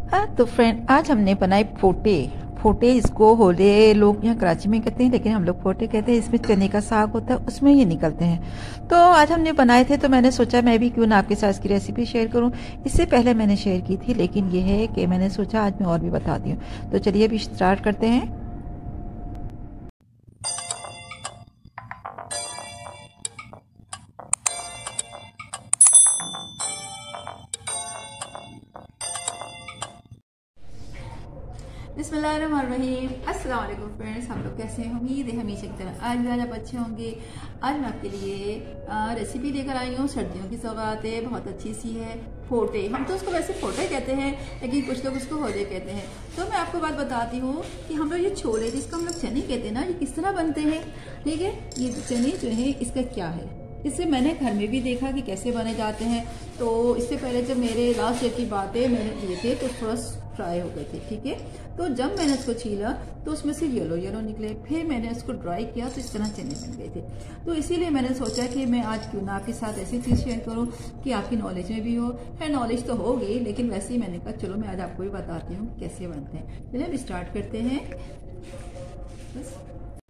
हाँ तो फ्रेंड, आज हमने बनाए फोटे। फोटे इसको होले लोग यहाँ कराची में कहते हैं, लेकिन हम लोग फोटे कहते हैं। इसमें चने का साग होता है, उसमें ये निकलते हैं। तो आज हमने बनाए थे, तो मैंने सोचा मैं भी क्यों ना आपके साथ इसकी रेसिपी शेयर करूँ। इससे पहले मैंने शेयर की थी, लेकिन ये है कि मैंने सोचा आज मैं और भी बताती हूँ। तो चलिए अभी स्टार्ट करते हैं। बिस्मिल्लाहिर्रहमानिर्रहीम। अस्सलाम वालेकुम फ्रेंड्स, हम लोग कैसे हैं? उम्मीद है हमेशा की तरह आज भी आप अच्छे होंगे। आज मैं आपके लिए रेसिपी लेकर आई हूँ। सर्दियों की सौगात है, बहुत अच्छी सी है। फोटे, हम तो उसको वैसे फोटे कहते हैं, लेकिन कुछ लोग उसको होले कहते हैं। तो मैं आपको बात बताती हूँ कि हम लोग ये छोले जिसको हम लोग चने कहते हैं ना, ये किस तरह बनते हैं। ठीक है, ये चने जो है इसका क्या है, इससे मैंने घर में भी देखा कि कैसे बने जाते हैं। तो इससे पहले जब मेरे लास्ट ईयर की बात है, मैंने लिए थे तो थोड़ा फ्राई हो गए थे। ठीक है, तो जब मैंने उसको छीला तो उसमें से येलो येलो निकले। फिर मैंने उसको ड्राई किया तो इस तरह चने बन गए थे। तो इसीलिए मैंने सोचा कि मैं आज क्यों ना आपके साथ ऐसी चीज़ शेयर करूं कि आपकी नॉलेज में भी हो। है नॉलेज तो होगी, लेकिन वैसे ही मैंने कहा चलो मैं आज आपको भी बताती हूँ कैसे बनते हैं। चलिए अब स्टार्ट करते हैं। बस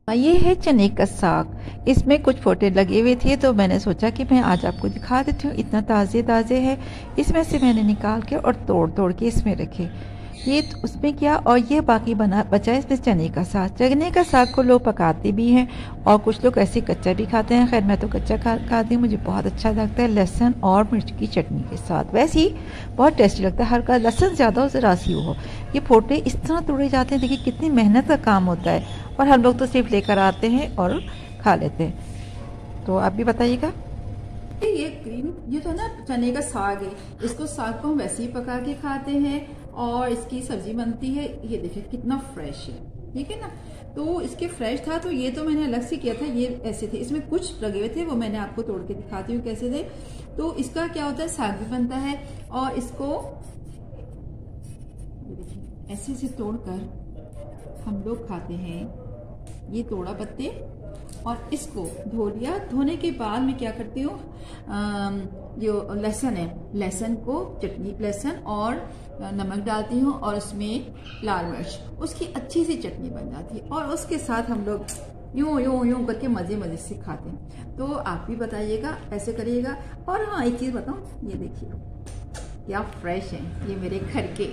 ये है चने का साग। इसमें कुछ फोटे लगे हुए थे, तो मैंने सोचा कि मैं आज आपको दिखा देती हूँ। इतना ताज़े ताज़े है। इसमें से मैंने निकाल के और तोड़ तोड़ के इसमें रखे। ये उसमें क्या, और ये बाकी बचा इसमें चने का साग। चने का साग को लोग पकाते भी हैं और कुछ लोग ऐसे कच्चा भी खाते हैं। खैर मैं तो कच्चा खाती हूँ, मुझे बहुत अच्छा लगता है लहसुन और मिर्च की चटनी के साथ। वैसे ही बहुत टेस्टी लगता है, हल्का लहसुन ज़्यादा हो ज़रा सी हो। ये फोटे इस तरह तोड़े जाते हैं, देखिए कितनी मेहनत का काम होता है। और हम लोग तो सिर्फ लेकर आते हैं और खा लेते हैं। तो आप भी बताइएगा। ये ग्रीन, ये तो ना चने का साग है। इसको साग को हम वैसे ही पका के खाते हैं और इसकी सब्जी बनती है। ये देखिए कितना फ्रेश है, ठीक है ना। तो इसके फ्रेश था, तो ये तो मैंने अलग से किया था। ये ऐसे थे, इसमें कुछ लगे हुए थे, वो मैंने आपको तोड़ के दिखाती हूँ कैसे थे। तो इसका क्या होता है, साग भी बनता है और इसको ऐसे से तोड़कर हम लोग खाते हैं। ये तोड़ा पत्ते और इसको धो लिया। धोने के बाद मैं क्या करती हूँ, जो लहसुन है, लहसुन को चटनी, लहसुन और नमक डालती हूँ और उसमें लाल मिर्च, उसकी अच्छी सी चटनी बन जाती है। और उसके साथ हम लोग यूं यूं यूं करके मजे मजे से खाते हैं। तो आप भी बताइएगा, ऐसे करिएगा। और हाँ एक चीज बताऊँ, ये देखिए क्या फ्रेश है ये मेरे घर के।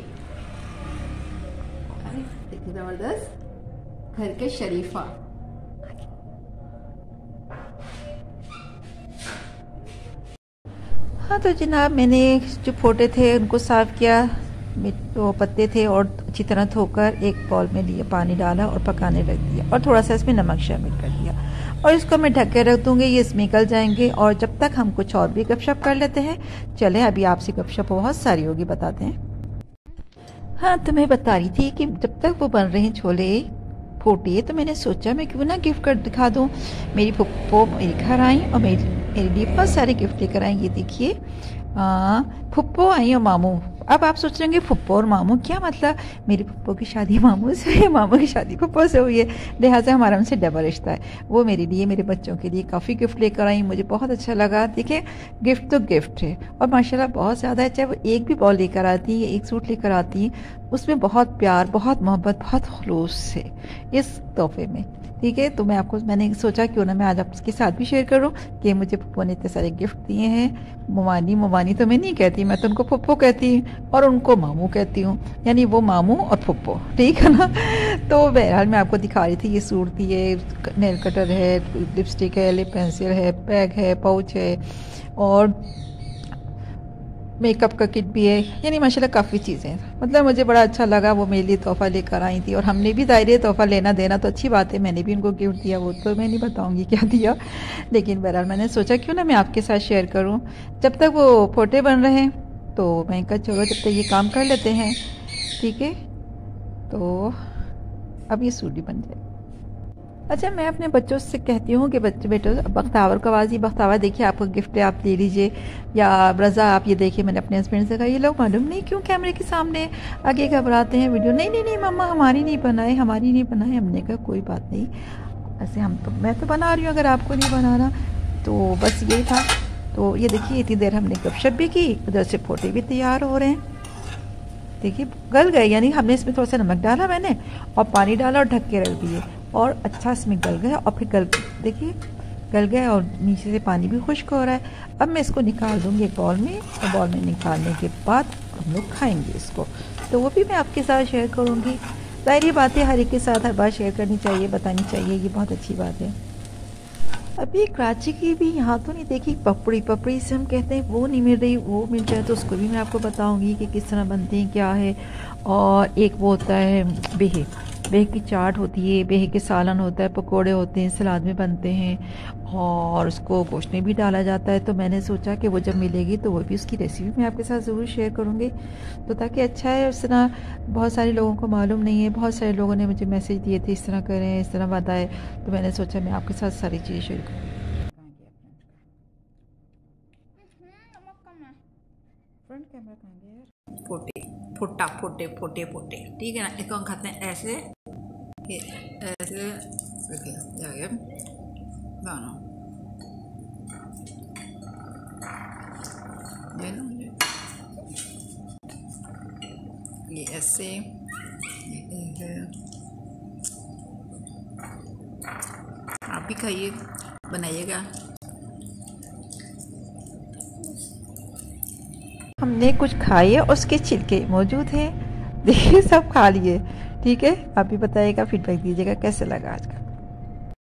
देखिए जबरदस्त, घर के शरीफा। हाँ तो जनाब, मैंने जो फोटे थे उनको साफ़ किया। तो पत्ते थे और अच्छी तरह धोकर एक बाउल में लिया, पानी डाला और पकाने रख दिया और थोड़ा सा इसमें नमक शामिल कर दिया। और इसको मैं ढक के रख दूंगी, ये इसमें निकल जाएंगे। और जब तक हम कुछ और भी गपशप कर लेते हैं। चले अभी आपसे गपशप बहुत सारी होगी, बताते हैं। हाँ तो मैं बता रही थी कि जब तक वो बन रहे हैं छोले फोटे, तो मैंने सोचा मैं क्यों ना गिफ्ट कर दिखा दूँ। मेरी फुप्पो मेरे घर आई और मेरे लिए बहुत सारे गिफ्ट लेकर आई। ये देखिए, फुप्पो आई और मामू। अब आप सोच रहे होंगे फुप्पो और मामू क्या मतलब, मेरी फुप्पो की शादी मामू से है, मामू की शादी फुप्पो से हुई है, लिहाजा हमारा उनसे डबल रिश्ता है। वो मेरे लिए, मेरे बच्चों के लिए काफ़ी गिफ्ट लेकर आई, मुझे बहुत अच्छा लगा। देखिए गिफ्ट तो गिफ्ट है और माशाल्लाह बहुत ज़्यादा है। चाहे वो एक भी बॉल लेकर आती है, एक सूट लेकर आती है, उसमें बहुत प्यार, बहुत मोहब्बत, बहुत खुलूस है इस तोहफे में। ठीक है, तो मैंने सोचा क्यों ना मैं आज आपके साथ भी शेयर करूं कि मुझे पप्पो ने इतने सारे गिफ्ट दिए हैं। मोमानी तो मैं नहीं कहती, मैं तो उनको पप्पो कहती हूँ और उनको मामू कहती हूँ, यानी वो मामू और पप्पो, ठीक है ना। तो बहरहाल मैं आपको दिखा रही थी, ये सूट दिए, नेल कटर है, लिपस्टिक है, लिप पेंसिल है, बैग है, पाउच है और मेकअप का किट भी है, यानी माशाल्लाह काफ़ी चीज़ें हैं। मतलब मुझे बड़ा अच्छा लगा, वो मेरे लिए तोहफ़ा लेकर आई थी और हमने भी ज़ाहिर है तोहफ़ा लेना देना तो अच्छी बात है। मैंने भी उनको गिफ्ट दिया, वो तो मैं नहीं बताऊंगी क्या दिया, लेकिन बहरहाल मैंने सोचा क्यों ना मैं आपके साथ शेयर करूं। जब तक वो फोटे बन रहे हैं तो मैं कहा चलो जब तक ये काम कर लेते हैं, ठीक है। तो अब ये सूट भी बन जाए। अच्छा, मैं अपने बच्चों से कहती हूँ कि बेटो बख्तावर का आवाज़, बख्तावर देखिए आपको गिफ्ट है, आप ले लीजिए। या रज़ा आप ये देखिए, मैंने अपने हस्बैंड से कहा, ये लोग मालूम नहीं क्यों कैमरे के सामने आगे घबराते हैं वीडियो। नहीं नहीं नहीं मम्मा, हमारी नहीं बनाए, हमारी नहीं बनाए। हमने कहा कोई बात नहीं, ऐसे मैं तो बना रही हूँ, अगर आपको नहीं बनाना तो बस यही था। तो ये देखिए इतनी देर हमने गपशप भी की, उधर से फोटे भी तैयार हो रहे हैं। देखिए गल गए, यानी हमने इसमें थोड़ा सा नमक डाला मैंने और पानी डाला और ढक के रख दिए और अच्छा इसमें गल गया और फिर देखिए गल गया और नीचे से पानी भी खुश्क हो रहा है। अब मैं इसको निकाल दूँगी एक बाउल में और बाउल में निकालने के बाद हम लोग खाएंगे इसको, तो वो भी मैं आपके साथ शेयर करूँगी। ज़ाहिर बात है हर एक के साथ हर बात शेयर करनी चाहिए, बतानी चाहिए, ये बहुत अच्छी बात है। अभी कराची की भी यहाँ तो नहीं देखी पपड़ी से हम कहते हैं वो नहीं मिल रही, वो मिल जाए तो उसको भी मैं आपको बताऊंगी कि किस तरह बनते हैं क्या है। और एक वो होता है बेहे की चाट होती है, बेहे के सालन होता है, पकोड़े होते हैं, सलाद में बनते हैं और उसको गोश्त में भी डाला जाता है। तो मैंने सोचा कि वो जब मिलेगी तो वो भी उसकी रेसिपी मैं आपके साथ ज़रूर शेयर करूँगी, तो ताकि अच्छा है। इस तरह बहुत सारे लोगों को मालूम नहीं है, बहुत सारे लोगों ने मुझे मैसेज दिए थे इस तरह करें इस तरह बताए, तो मैंने सोचा मैं आपके साथ सारी चीज़ें शेयर करूँ। फ्रंट कैमरा कहाँ गया यार? फोटे ठीक है ना। इसको हम खाते हैं ऐसे, ऐसे देखिए गाना ये ऐसे आप भी खाइए, बनाइएगा। हमने कुछ खाए उसके छिलके मौजूद हैं, देखिए सब खा लिए। ठीक है, आप भी बताइएगा, फीडबैक दीजिएगा कैसे लगा आज का।